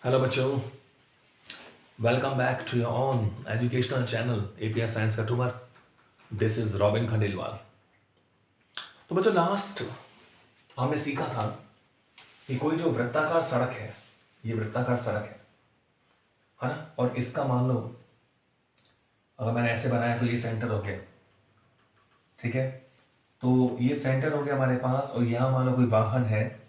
Hello बच्चों, welcome back to your own educational channel APS science का ट्यूमर। This is Robin Khandelwal. तो बच्चों, लास्ट हमने सीखा था कि कोई जो वृत्ताकार सड़क है, ये वृत्ताकार सड़क है ना। और इसका मान लो अगर मैंने ऐसे बनाया तो ये सेंटर हो गया, ठीक है। तो ये सेंटर हो गया हमारे पास, और यहाँ मान लो कोई वाहन है,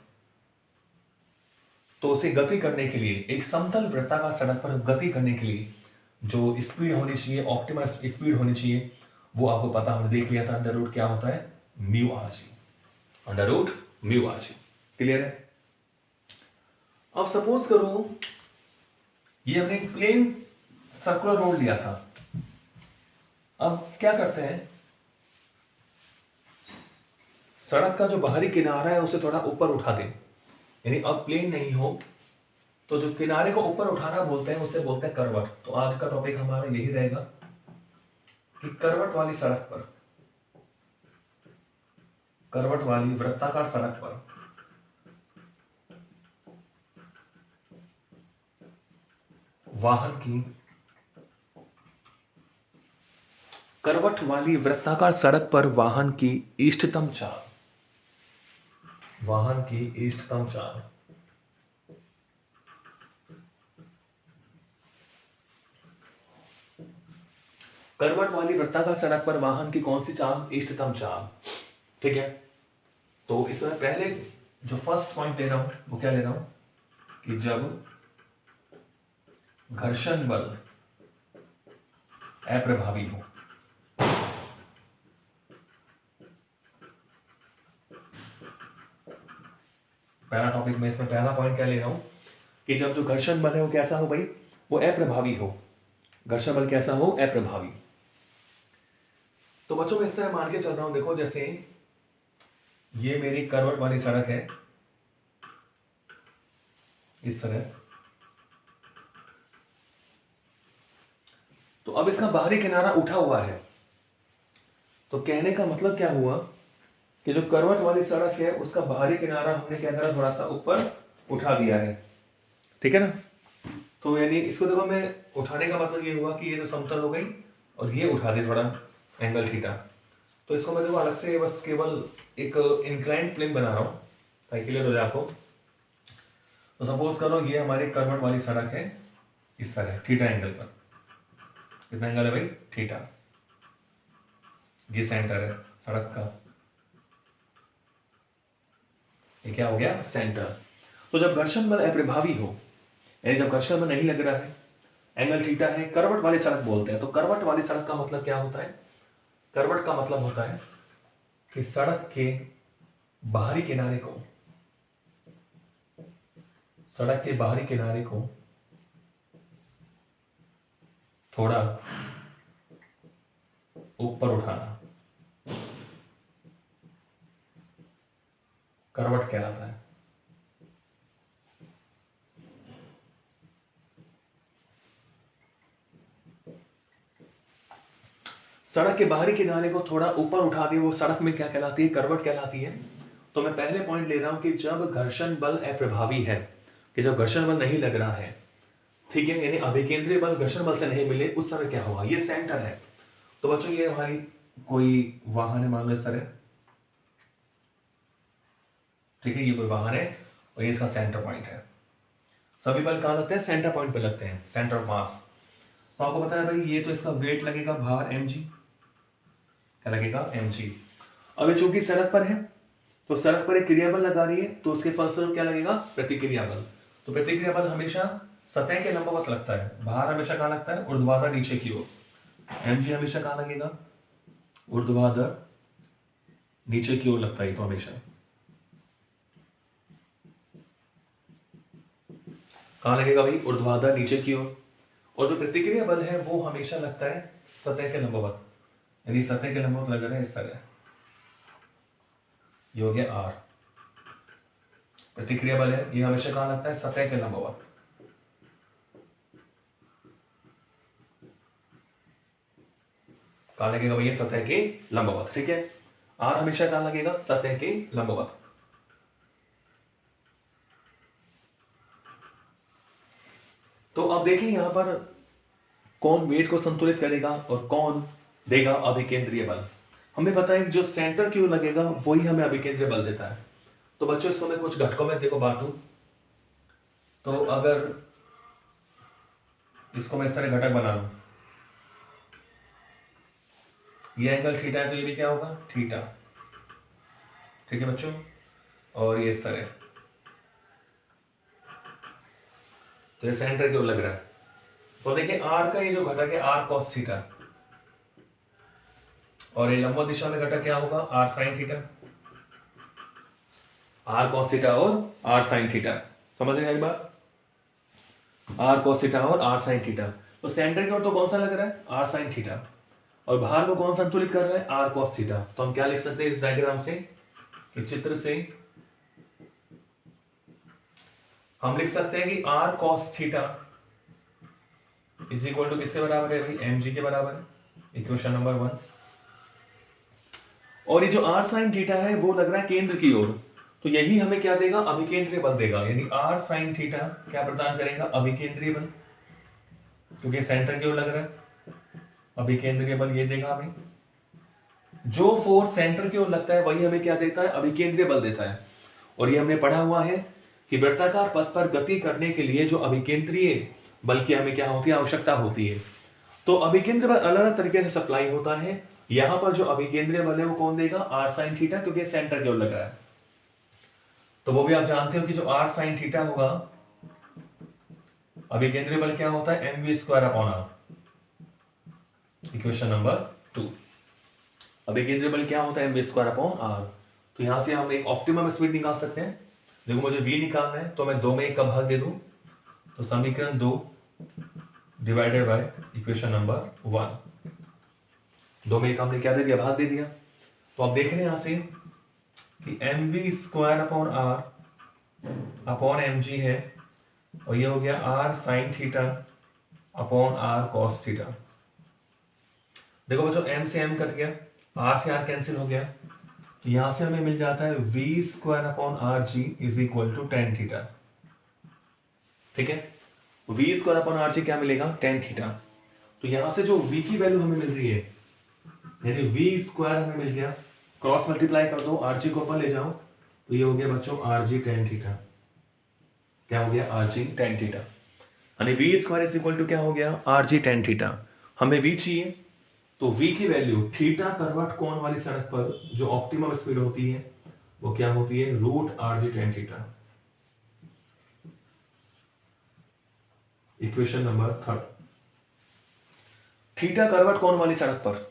तो उसे गति करने के लिए एक समतल वृत्ताकार सड़क पर गति करने के लिए जो स्पीड होनी चाहिए, ऑप्टिमल स्पीड होनी चाहिए, वो आपको पता, हमने देख लिया था। अंडर रूट क्या होता है? Mu R G. Under root mu R G. Clear है? अब सपोज करो ये हमने एक प्लेन सर्कुलर रोड लिया था। अब क्या करते हैं, सड़क का जो बाहरी किनारा है उसे थोड़ा ऊपर उठा दें। यानी अब प्लेन नहीं हो तो जो किनारे को ऊपर उठाना बोलते हैं उसे बोलते हैं करवट। तो आज का टॉपिक हमारा यही रहेगा कि करवट वाली सड़क पर, करवट वाली वृत्ताकार सड़क पर वाहन की, करवट वाली वृत्ताकार सड़क पर वाहन की इष्टतम चाल, वाहन की इष्टतम चाल करवट वाली वृत्ताकार सड़क पर वाहन की कौन सी चाल? इष्टतम चाल। ठीक है। तो इसमें पहले जो फर्स्ट पॉइंट ले रहा हूं वो क्या ले रहा हूं कि जब घर्षण बल अप्रभावी हो, पहला टॉपिक में इसमें पहला पॉइंट क्या ले रहा हूं कि जब जो घर्षण बल है वो कैसा हो भाई? वो अप्रभावी हो। घर्षण बल कैसा हो? अप्रभावी। तो बच्चों मैं इस तरह मान के चल रहा हूं, देखो जैसे ये मेरी करवट वाली सड़क है, इस तरह। तो अब इसका बाहरी किनारा उठा हुआ है। तो कहने का मतलब क्या हुआ कि जो करवट वाली सड़क है उसका बाहरी किनारा हमने क्या करा? थोड़ा सा ऊपर उठा दिया है। ठीक है ना। तो यानी इसको देखो, मैं उठाने का मतलब ये हुआ कि ये तो समतल हो गई और ये उठा दे थोड़ा एंगल थीटा। तो इसको मैं देखो अलग से बस केवल एक इंक्लाइंड प्लेन बना रहा हूं ताकि क्लियर हो जाए आपको। तो सपोज करो ये हमारी करवट वाली सड़क है, इस तरह थीटा एंगल पर। कितना एंगल है भाई? थीटा। ये सेंटर है सड़क का, ये क्या हो गया? सेंटर। तो जब घर्षण बल अप्रभावी हो, यानी जब घर्षण बल नहीं लग रहा है, एंगल थीटा है, करवट वाली सड़क बोलते हैं। तो करवट वाली सड़क का मतलब क्या होता है? करवट का मतलब होता है कि सड़क के बाहरी किनारे को, सड़क के बाहरी किनारे को थोड़ा ऊपर उठाना करवट कहलाता है। सड़क के बाहरी किनारे को थोड़ा ऊपर उठा दे, वो सड़क में क्या कहलाती है? करवट कहलाती है। तो मैं पहले पॉइंट ले रहा हूं कि जब घर्षण बल अप्रभावी है, कि जब घर्षण बल नहीं लग रहा है, ठीक है, यानी अभिकेंद्रीय बल घर्षण बल से नहीं मिले, उस समय क्या होगा? ये सेंटर है। तो बच्चों ये हमारी कोई वाहन है, मान लो इस तरह, ठीक है, ये कोई वाहन है और ये इसका सेंटर पॉइंट है। सभी बल कहां लगते हैं? सेंटर पॉइंट पे लगते हैं, सेंटर ऑफ मास। तो आपको पता है भाई ये तो इसका वेट लगेगा भार mg, क्या लगेगा? mg। अब ये चूंकि सड़क पर है तो सड़क पर एक क्रिया बल लगा रही है, तो उसके फलस्वरूप क्या लगेगा? प्रतिक्रिया बल। तो प्रतिक्रिया बल हमेशा सतह के लंबवत लगता है। भार हमेशा कहां लगता है? ऊर्ध्वाधर नीचे की ओर। mg हमेशा कहां लगेगा? ऊर्ध्वाधर नीचे की ओर लगता है। तो हमेशा कहां लगेगा भाई? ऊर्ध्वाधर नीचे की ओर। और जो प्रतिक्रिया बल है वो हमेशा लगता है सतह के लंबवत, यानी सतह के लंबवत लग रहा है इस तरह। ये हो गया आर। प्रतिक्रिया बल है ये हमेशा कहां लगता है? सतह के लंबवत। कहां लगेगा भैया? सतह के लंबवत। ठीक है। आर हमेशा कहां लगेगा? सतह के लंबवत। तो अब देखिए यहां पर कौन वेट को संतुलित करेगा और कौन देगा अभिकेंद्रीय बल। हमें पता है कि जो सेंटर की ओर लगेगा वही हमें अभिकेंद्रीय बल देता है। तो बच्चों इसको मैं कुछ घटकों में देखो बांटू, तो अगर इसको मैं इस तरह घटक बना लूं, ये एंगल थीटा है तो ये भी क्या होगा थीटा, ठीक है बच्चों, और ये इस तरह, तो ये सेंटर की ओर लग रहा है। तो देखिए आर का ये जो घटक है आर कॉस थीटा, और ये लंबवत दिशा में घटक क्या होगा R sine theta, R cos theta और आर साइन थीटा। समझ रहे हैं एक बार, आर कॉस थीटा और आर साइन थीटा। तो सेंटर की ओर तो कौन सा लग रहा है आर साइन थीटा, और बाहर को कौन संतुलित कर रहा है आर कॉस थीटा। तो हम क्या लिख सकते हैं इस डायग्राम से, इस चित्र से हम लिख सकते हैं कि R cos theta is equal to किसके बराबर है भाई एम जी के बराबर है, इक्वेशन नंबर 1। और ये जो आर साइन थीटा है वो लग रहा है केंद्र की ओर, तो यही हमें क्या देगा अभिकेंद्रीय बल देगा, यानी आर साइन थीटा क्या प्रदान करेगा अभिकेंद्रीय बल, क्योंकि सेंटर की ओर लग रहा है, अभिकेंद्रीय बल ये देगा हमें। जो फोर्स सेंटर की ओर लगता है वही हमें क्या देता है अभिकेंद्रीय बल देता है। और ये हमने पढ़ा हुआ है कि वृत्ताकार पथ पर गति करने के लिए जो अभिकेंद्रीय बल की हमें क्या होती है आवश्यकता होती है। तो अभिकेंद्रीय बल अलग अलग तरीके से सप्लाई होता है। यहां पर जो अभिकेंद्रीय बल है वो कौन देगा आर साइन थीटा, क्योंकि सेंटर की ओर लग रहा है। तो वो भी आप जानते हो कि जो आर साइन थीटा होगा, अभिकेंद्रीय बल क्या होता है M V square upon R, equation number 2। अभिकेंद्रीय बल क्या होता है M V square upon R. तो यहां से हम एक ऑप्टिमम स्पीड निकाल सकते हैं। देखो मुझे v निकालना है तो मैं 2 में 1 का भाग दे दूं, तो समीकरण 2 डिवाइडेड बाय इक्वेशन नंबर 1, 2 में 1 हमने क्या दे दिया भाग दे दिया। तो आप देख रहे हैं यहां से कि M V square upon R upon M G है, और ये हो गया R sine theta upon R cos theta. देखो बच्चों एम से एम कट गया, आर से आर कैंसिल हो गया, तो यहां से हमें मिल जाता है V square upon R G is equal to tan theta. ठीक है, V square upon R G क्या मिलेगा टेन थीटा। तो यहां से जो v की वैल्यू हमें मिल रही है, यानी वी स्क्वायर हमें मिल गया, क्रॉस मल्टीप्लाई कर दो, आर जी को ऊपर ले जाओ, तो ये हो गया बच्चों आर जी टेन थीटा। क्या हो गया आर जी टेन थीटा, यानी V square is equal to क्या हो गया आर जी टेन थीटा। हमें v चाहिए, तो v की वैल्यू थीटा करवट कोण वाली सड़क पर जो ऑप्टिमम स्पीड होती है वो क्या होती है रूट आर जी ten theta, equation number 3। Theta करवट कोण वाली सड़क पर,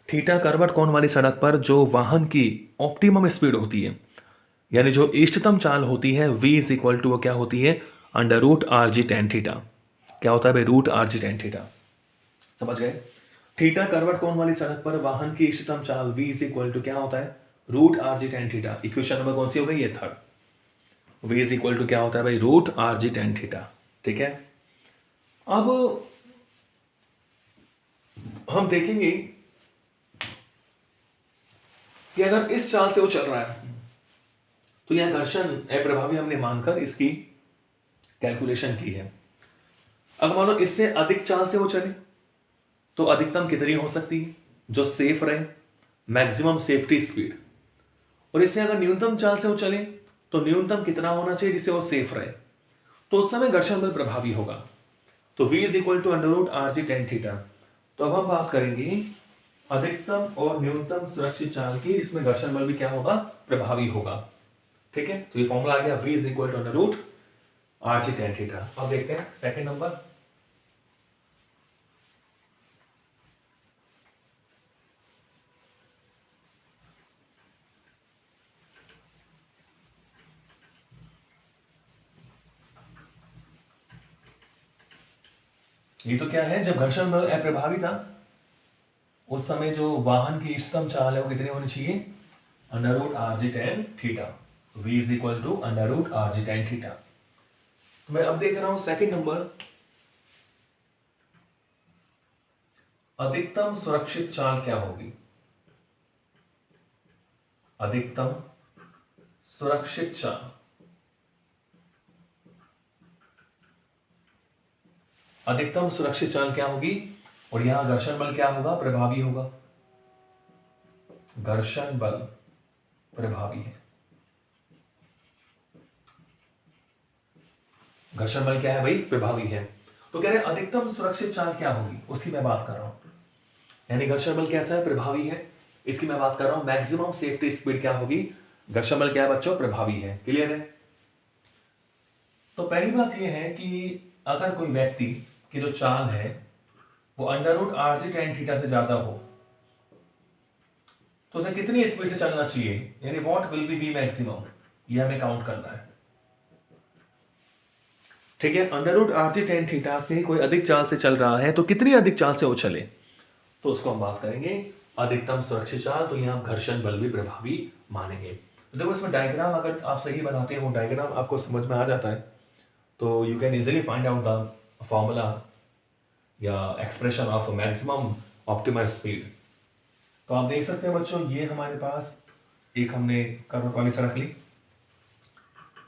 थीटा करवट कोण वाली सड़क पर जो वाहन की ऑप्टिमम स्पीड होती है, यानी जो इष्टतम चाल होती है v इज इक्वल टू वो क्या होती है अंडर रूट आर जी टेन थीटा। क्या होता है भाई रूट आर जी टेन थीटा, समझ गए। थीटा करवट कोण वाली सड़क पर वाहन की इष्टतम चाल v इज इक्वल टू क्या होता है रूट आर जी टेन थीटा। इक्वेशन नंबर कौन सी हो गई ये 3, v इज इक्वल टू क्या होता है भाई रूट आर जी टेन थीटा। ठीक है, अब हम देखेंगे कि अगर इस चाल से वो चल रहा है तो यह घर्षण अप्रभावी हमने मानकर इसकी कैलकुलेशन की है। अगर मान लो इससे अधिक चाल से वो चले तो अधिकतम कितनी हो सकती है जो सेफ रहे, मैक्सिमम सेफ्टी स्पीड, और इससे अगर न्यूनतम चाल से वो चले तो न्यूनतम कितना होना चाहिए जिससे वो सेफ रहे, तो उस समय घर्षण बल प्रभावी होगा। तो v is equal to under root R ji ten theta. तो अब हम बात करेंगे अधिकतम और न्यूनतम सुरक्षित चाल की, इसमें घर्षण बल भी क्या होगा प्रभावी होगा। ठीक है, तो ये फॉर्मूला आ गया v is equal to under root R ji ten theta. अब देखते हैं सेकंड नंबर, ये तो क्या है जब घर्षण बल अप्रभावी था उस समय जो वाहन की इष्टतम चाल है वो कितनी होनी चाहिए under root R ji ten theta, v is equal to under root R ji ten theta. मैं अब देख रहा हूं सेकंड नंबर, अधिकतम सुरक्षित चाल क्या होगी। अधिकतम सुरक्षित चाल अधिकतम सुरक्षित चाल क्या होगी, और यहां घर्षण बल क्या होगा, प्रभावी होगा। घर्षण बल प्रभावी है। घर्षण बल क्या है भाई, प्रभावी है। तो कह रहे हैं अधिकतम सुरक्षित चाल क्या होगी, उसकी मैं बात कर रहा हूं। यानी घर्षण बल कैसा है, प्रभावी है, इसकी मैं बात कर रहा हूं। मैक्सिमम सेफ्टी स्पीड क्या होगी, घर्षण बल क्या है बच्चों, प्रभावी है। क्लियर है। तो पहली बात यह है कि अगर कोई व्यक्ति की जो चाल है वो √RG tan थीटा से ज्यादा हो तो उसे कितनी स्पीड से चलना चाहिए, यानी what will be we maximum, ये हमें काउंट करना है। ठीक है, √RG tan थीटा से कोई अधिक चाल से चल रहा है तो कितनी अधिक चाल से वो चले, तो उसको हम बात करेंगे अधिकतम सुरक्षित चाल। तो यहां घर्षण बल भी प्रभावी मानेंगे। तो देखो इसमें डायग्राम अगर आप सही बनाते हैं, वो डायग्राम आपको समझ में आ जाता है, तो you can easily find out the formula या expression of maximum optimal speed. तो आप देख सकते हैं बच्चों, ये हमारे पास एक हमने कर्व वाली सड़क ली,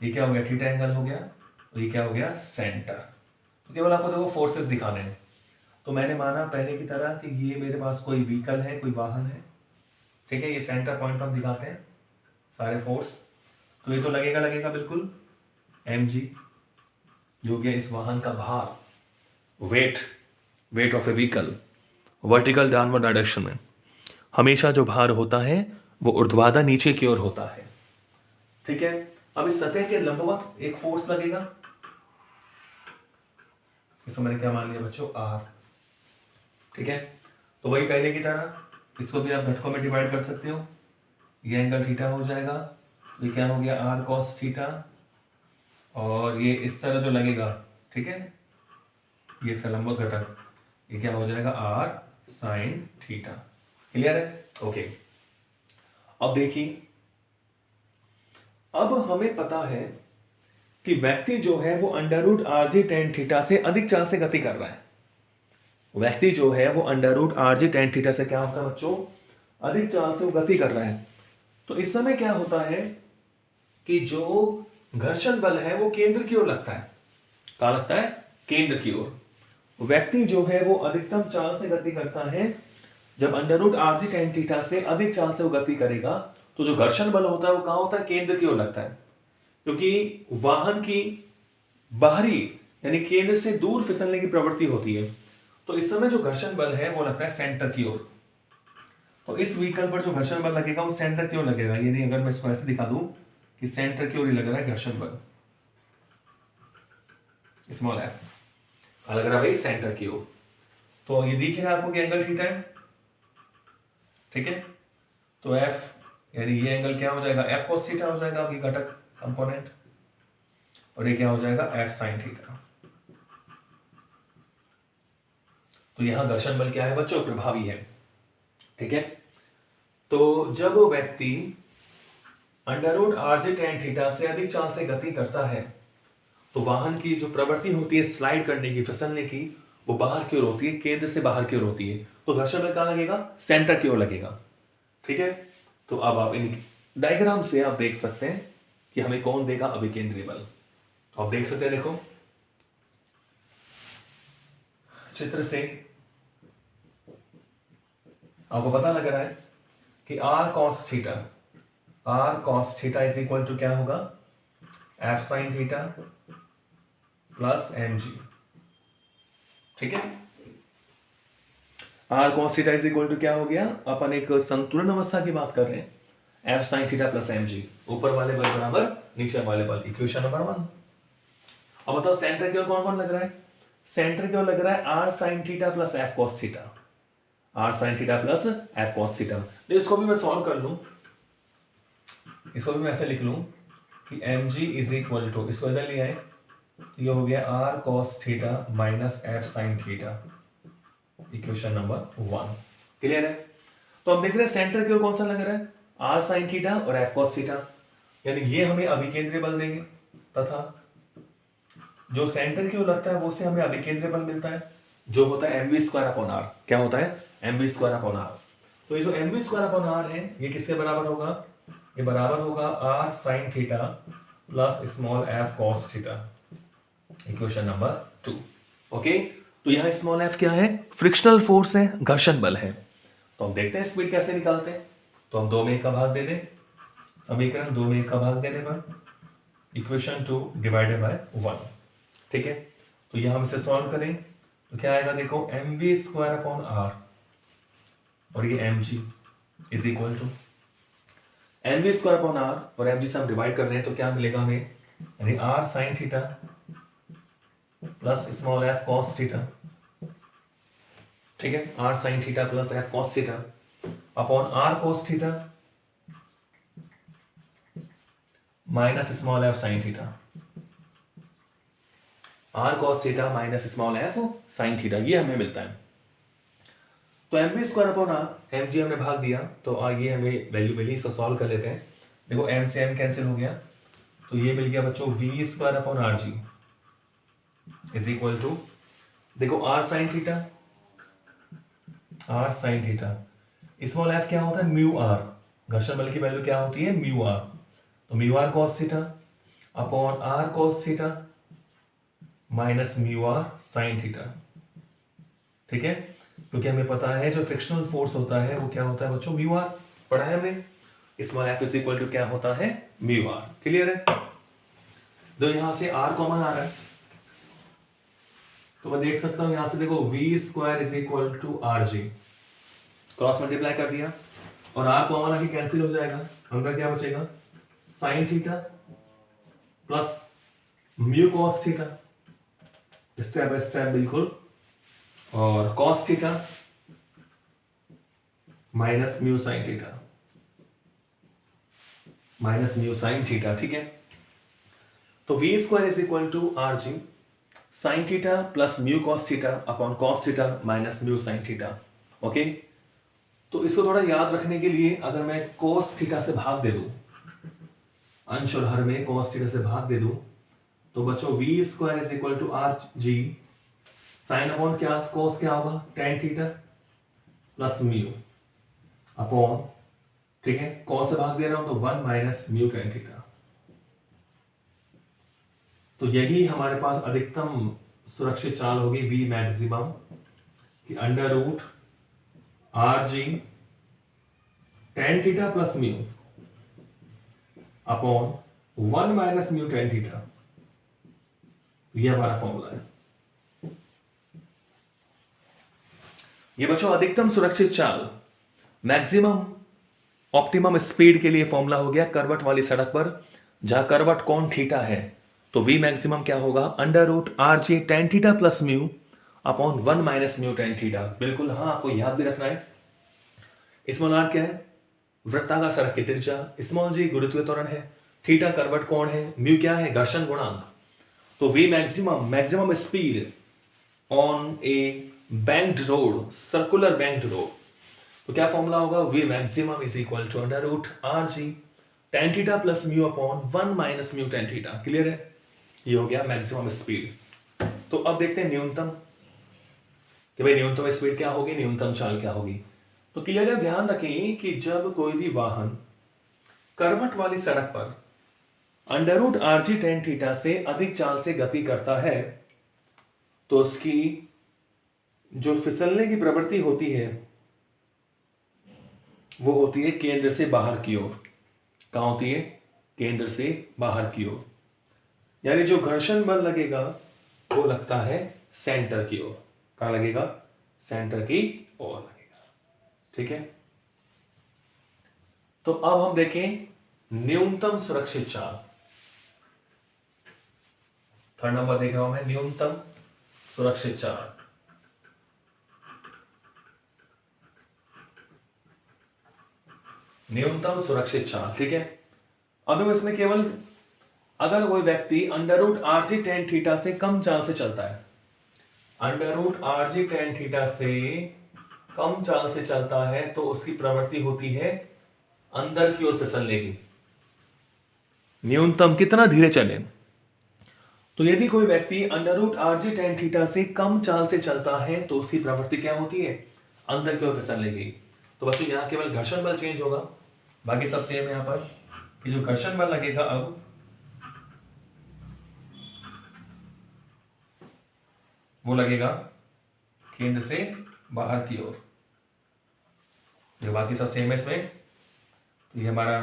ये क्या हो गया, थीटा एंगल हो गया, तो ये क्या हो गया, सेंटर। तो केवल आपको देखो फोर्सेस दिखाने हैं। तो मैंने माना पहले की तरह कि ये मेरे पास कोई व्हीकल है, कोई वाहन है, ठीक है, ये सेंटर पॉइंट हम दिखाते हैं सारे फोर्स। तो ये तो लगेगा बिल्कुल mg, जो गया इस वाहन का भार, weight of A vehicle vertical downward direction में हमेशा जो भार होता है वो ऊर्ध्वाधर नीचे की ओर होता है। ठीक है, अब इस सतह के लंबवत एक फोर्स लगेगा, इसको मैंने क्या मान लिया बच्चों, R। ठीक है, तो वही पहले की तरह इसको भी आप घटकों में डिवाइड कर सकते हो। ये एंगल थीटा हो जाएगा, ये क्या हो गया, R cos थीटा, और ये इस तरह जो लगेगा, ठीक है, ये इसका लंबवत घटक, ये क्या हो जाएगा, R sin थीटा। क्लियर है, ओके। अब देखिए, अब हमें पता है कि व्यक्ति जो है वो √RG tan थीटा से अधिक चाल से गति कर रहा है। व्यक्ति जो है वो √RG tan थीटा से क्या होता है बच्चों, अधिक चाल से वो गति कर रहा है। तो इस समय क्या होता है कि जो घर्षण बल है वो केंद्र की ओर लगता है। कहां लगता है, केंद्र की ओर। व्यक्ति जो है वो अधिकतम चाल से गति करता है, जब √RG tan थीटा से अधिक चाल से वो गति करेगा तो जो घर्षण बल होता है वो कहां होता है, केंद्र की ओर लगता है, क्योंकि वाहन की बाहरी यानी केंद्र से दूर फिसलने की प्रवृत्ति होती है। तो इस समय जो घर्षण बल है वो लगता है सेंटर की ओर। तो इस व्हीकल पर जो घर्षण बल लगेगा वो सेंटर की ओर लगेगा, यानी अगर मैं इसको ऐसे दिखा दूं कि सेंटर की ओर ही लग रहा है घर्षण बल, स्मॉल f लग रहा है भाई सेंटर की ओर। तो ये दिख रहा है आपको कि एंगल थीटा है, ठीक है, तो f यानी ये एंगल क्या हो जाएगा, f cos थीटा हो जाएगा, आपकी घटक कंपोनेंट, और ये क्या हो जाएगा, f sin थीटा। तो यहां घर्षण बल क्या है बच्चों, प्रभावी है। ठीक है, तो जब व्यक्ति √RG tan थीटा से अधिक चाल से गति करता है तो वाहन की जो प्रवृत्ति होती है स्लाइड करने की, फिसलने की, वो बाहर की ओर होती है, केंद्र से बाहर की ओर होती है। तो घर्षण बल कहां लगेगा, सेंटर की ओर लगेगा। ठीक है, तो अब आप इन डायग्राम से आप देख सकते हैं कि हमें कौन देगा, अभिकेंद्री बल। तो आप देख सकते हैं, देखो चित्र से आपको पता लग रहा है कि R cos theta is equal to क्या होगा, F sin theta plus mg। ठीक है, R cos theta is equal to क्या हो गया, अपन एक संतुलन अवस्था की बात कर रहे हैं, F sin theta plus mg, ऊपर वाले बल बराबर नीचे वाले बल, इक्वेशन नंबर 1। अब बताओ सेंटर की ओर कौन कौन लग रहा है, सेंटर की ओर लग रहा है R sin theta plus F cos theta, R sin theta plus F cos theta. तो इसको भी मैं सॉल्व कर लूं, इसको भी मैं ऐसे लिख लूं कि mg इज इक्वल टू, इसको इधर ले आए तो ये हो गया R cos theta minus F sin theta, equation number 1। Clear है, तो हम देख रहे हैं सेंटर की ओर कौन सा लग रहा है, R sin थीटा और F cos थीटा, यानी ये हमें अभिकेंद्रीय बल देंगे, तथा जो सेंटर की ओर लगता है वो से हमें अभिकेंद्रीय बल मिलता है, जो होता है mv²/r। क्या होता है, mv²/r। तो ये जो mv²/r है ये किसके बराबर होगा, ये बराबर होगा R sin theta plus small f cos theta, equation number 2। Okay, तो यहाँ स्मॉल एफ क्या है, फ्रिक्शनल फोर्स है, घर्षण बल है। तो हम देखते हैं स्पीड कैसे निकालते हैं। तो हम 2 में 1 का भाग दे दें, समीकरण 2 में 1 का भाग देने पर इक्वेशन 2 डिवाइडेड बाय 1, ठीक है। तो यह हम इसे सॉल्व करें तो क्या आएगा, देखो mv स्क्वायर अपॉन r और ये mg is equal to mv square upon r और mg से हम डिवाइड कर रहे हैं तो क्या मिलेगा हमें, यानी r sine theta plus small f cos theta, ठीक है, r sine theta plus f cos theta upon r cos theta minus small f sign theta, r cos theta minus small f sine theta, ये हमें मिलता है। तो mv square upon r, mg हमने भाग दिया तो ये हमें वैल्यू मिली, इसको सॉल्व कर लेते हैं। देखो m से m कैंसिल हो गया तो ये मिल गया बच्चों v square upon R G is equal to, देखो r sine theta, r sine theta, small f क्या होता है, म्यू r, घर्षण बल की वैल्यू क्या होती है, म्यू r, तो mu r cos theta upon r cos theta minus mu r sine theta, ठीक है। क्योंकि हमें पता है जो फ्रिक्शनल फोर्स होता है वो क्या होता है बच्चों, म्यू r, पढ़ा है हमने, small f is equal to क्या होता है, म्यू r, क्लियर है। तो यहां से r कॉमन आ रहा है तो मैं देख सकता हूं यहां से, देखो v square is equal to R G, cross multiply कर दिया और r कॉमन आके कैंसिल हो जाएगा, हमारा क्या बचेगा, sine theta plus mu cos theta, step by step बिल्कुल, और cos theta minus mu sine theta, minus mu sine theta, ठीक है। तो v square is equal to R G sine theta plus mu cos theta upon cos theta minus mu sine theta, okay. तो इसको थोड़ा याद रखने के लिए अगर मैं कॉस थीटा से भाग दे दूं, अंश और हर में कॉस थीटा से भाग दे दूं तो बच्चों v square is equal to R G sine upon क्या, कॉस क्या होगा, tan theta plus mu upon, ठीक है, कॉस से भाग दे रहा हूं तो 1 माइनस म्यू टेन थीटा। तो यही हमारे पास अधिकतम सुरक्षित चाल होगी v मैक्सिमम कि अंडर रूट आर जी ten theta plus mu upon 1 minus mu tan theta, ये हमारा फॉर्मूला है। ये बच्चों अधिकतम सुरक्षित चाल, मैक्सिमम ऑप्टिमम स्पीड के लिए फॉर्मूला हो गया करवट वाली सड़क पर जहां करवट कोण थीटा है, तो v मैक्सिमम क्या होगा, अंडर रूट आर जी ten theta plus mu upon 1 minus mu tan theta, बिल्कुल हाँ, आपको याद भी रखना है। स्मॉल आर क्या है, वृत्ताकार सड़क की त्रिज्या, स्मॉल जी गुरुत्वीय त्वरण है, थीटा करवट कोण है, म्यू क्या है, घर्षण गुणांक। तो v maximum speed on a banked road, circular banked road, तो क्या फॉर्मूला होगा, v maximum is equal to under root R ji ten theta plus mu upon 1 minus mu tan theta, clear है। ये हो गया मैक्सिमम स्पीड। तो अब देखते हैं न्यूनतम, कि भाई न्यूनतम स्पीड क्या होगी, न्यूनतम चाल क्या होगी। तो क्लियर है, ध्यान रखें कि जब कोई भी वाहन करवट वाली सड़क पर अंडर रूट आर जी टेन थीटा से अधिक चाल से गति करता है तो उसकी जो फिसलने की प्रवृत्ति होती है वो होती है केंद्र से बाहर की ओर। कहां होती है, केंद्र से बाहर की ओर, यानी जो घर्षण बल लगेगा वो लगता है सेंटर की ओर। कहां लगेगा, सेंटर की ओर लगेगा, ठीक है। तो अब हम देखें न्यूनतम सुरक्षित चाल, थर्ड नंबर देख रहा हूं मैं, न्यूनतम सुरक्षित चाल। न्यूनतम सुरक्षित चाल, ठीक है। अब इसमें केवल अगर कोई व्यक्ति अंडर रूट आर जी टेन थीटा से कम चाल से चलता है, अंडर रूट आर जी टेन थीटा से कम चाल से चलता है तो उसकी प्रवृत्ति होती है अंदर की ओर फिसलने की। न्यूनतम कितना धीरे चले, तो यदि कोई व्यक्ति अंडर रूट आर जी टेन थीटा से कम चाल से चलता है तो उसकी प्रवृत्ति क्या होती है, अंदर की ओर फिसलने की। तो बच्चों यहां केवल घर्षण बल चेंज होगा, बाकी सब सेम है। यहां पर कि जो घर्षण बल लगेगा अब वो लगेगा केंद्र से बाहर की ओर। जो बाकी सब सेम है इसमें, तो ये हमारा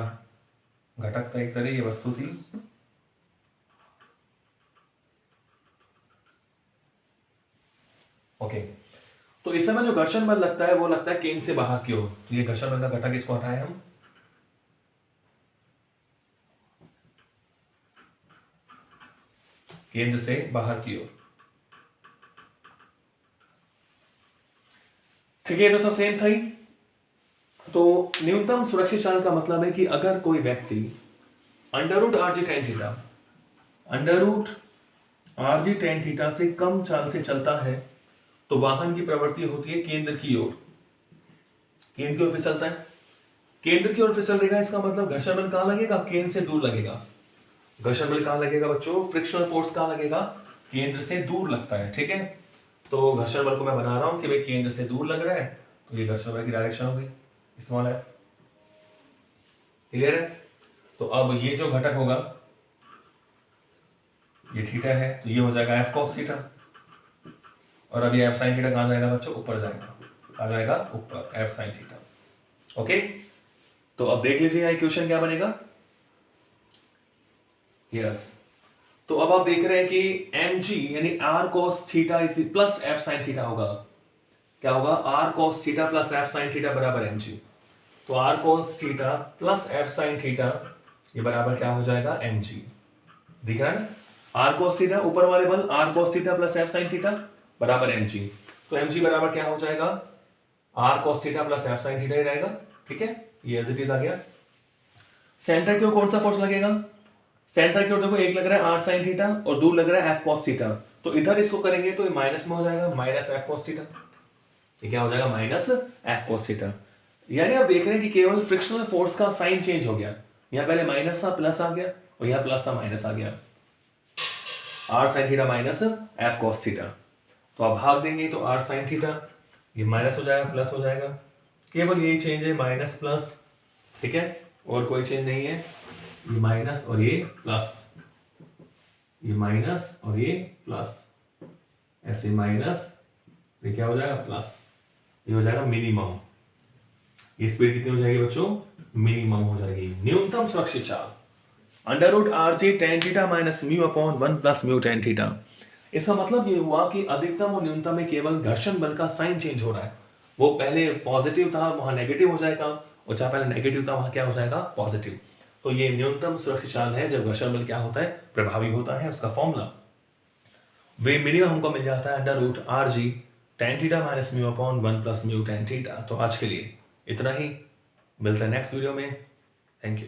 घटक था, एक तरह ये वस्तु थी। ओके, तो इस समय जो घर्षण बल लगता है वो लगता है केंद्र से बाहर की ओर। तो ये घर्षण बल का घटक, इसको हटाए हम। केंद्र से बाहर की ओर, ठीक है, तो सब सेम था ही। तो न्यूनतम सुरक्षित चाल का मतलब है कि अगर कोई व्यक्ति √RG tan theta, √RG tan theta से कम चाल से चलता है तो वाहन की प्रवृत्ति होती है केंद्र की ओर। केंद्र की ओर फिसलता है, केंद्र की ओर फिसलेगा, इसका मतलब घर्षण बल कहां लगेगा? केंद्र से दूर लगेगा। घर्षण बल कहां लगेगा बच्चों? फ्रिक्शनल फोर्स कहां लगेगा? केंद्र से दूर लगता है, ठीक है। तो घर्षण बल को मैं बना रहा हूं कि भाई केंद्र से दूर लग रहा है, तो ये घर्षण बल की डायरेक्शन हो गई स्मॉल f। क्लियर है? तो अब ये जो घटक होगा ये थीटा है, तो ये हो जाएगा f cos थीटा, और अब ये f sin थीटा कहां जाएगा बच्चों? ऊपर जाएगा। आ जाएगा ऊपर f sin थीटा। ओके, तो अब देख लीजिए यहाँ इक्वेशन क्या बनेगा। यस, तो अब आप देख रहे हैं कि mg यानी r cos theta is plus f sin theta होगा। क्या होगा? r cos theta plus f sin theta बराबर mg। तो r cos theta plus f sin theta ये बराबर क्या हो जाएगा? mg। दिख रहा है ना? r cos थीटा ऊपर वाले बल r cos theta plus f sin theta बराबर mg। तो mg बराबर क्या हो जाएगा? r cos theta plus f sin theta ही रहेगा, ठीक है। ये एज इट इज आ गया। सेंटर की ओर कौन सा फोर्स लगेगा? सेंटर की ओर देखो, एक लग रहा है r sin थीटा और दूर लग रहा है f cos थीटा। तो इधर इसको करेंगे तो ये माइनस में हो जाएगा, माइनस f cos थीटा। ये क्या हो जाएगा? Minus f cos theta. यानी आप देख रहे हैं कि केवल फ्रिक्शनल फोर्स का साइन चेंज हो गया। यहां पहले माइनस था, प्लस आ गया, और यहां प्लस था, माइनस आ गया। r sin theta minus f cos theta. तो आप भाग देंगे तो r sin थीटा ये माइनस हो जाएगा, प्लस हो जाएगा। केवल यही चेंज है, माइनस प्लस, ठीक है, और कोई चेंज नहीं है। ये माइनस और ये प्लस, ये माइनस और ये प्लस, ऐसे माइनस, ये क्या हो जाएगा? प्लस। ये हो जाएगा मिनिमम। ये स्पीड कितनी हो जाएगी बच्चों? मिनिमम हो जाएगी। न्यूनतम सुरक्षित चाल √RG tan theta minus μ/1 plus mu tan theta. इसका मतलब ये हुआ कि अधिकतम और न्यूनतम में केवल घर्षण बल का साइन चेंज हो रहा है। वो पहले पॉजिटिव था, वहां नेगेटिव हो जाएगा, और जहां पहले नेगेटिव था वहां क्या हो जाएगा? पॉजिटिव। तो ये न्यूनतम सुरक्षित चाल है जब घर्षण बल क्या होता है? प्रभावी होता है। उसका फॉर्मूला वे मिनिमम हमको मिल जाता है √RG tan theta minus μ/1 plus mu tan theta. तो आज के लिए इतना ही, मिलता है नेक्स्ट वीडियो में। Thank you.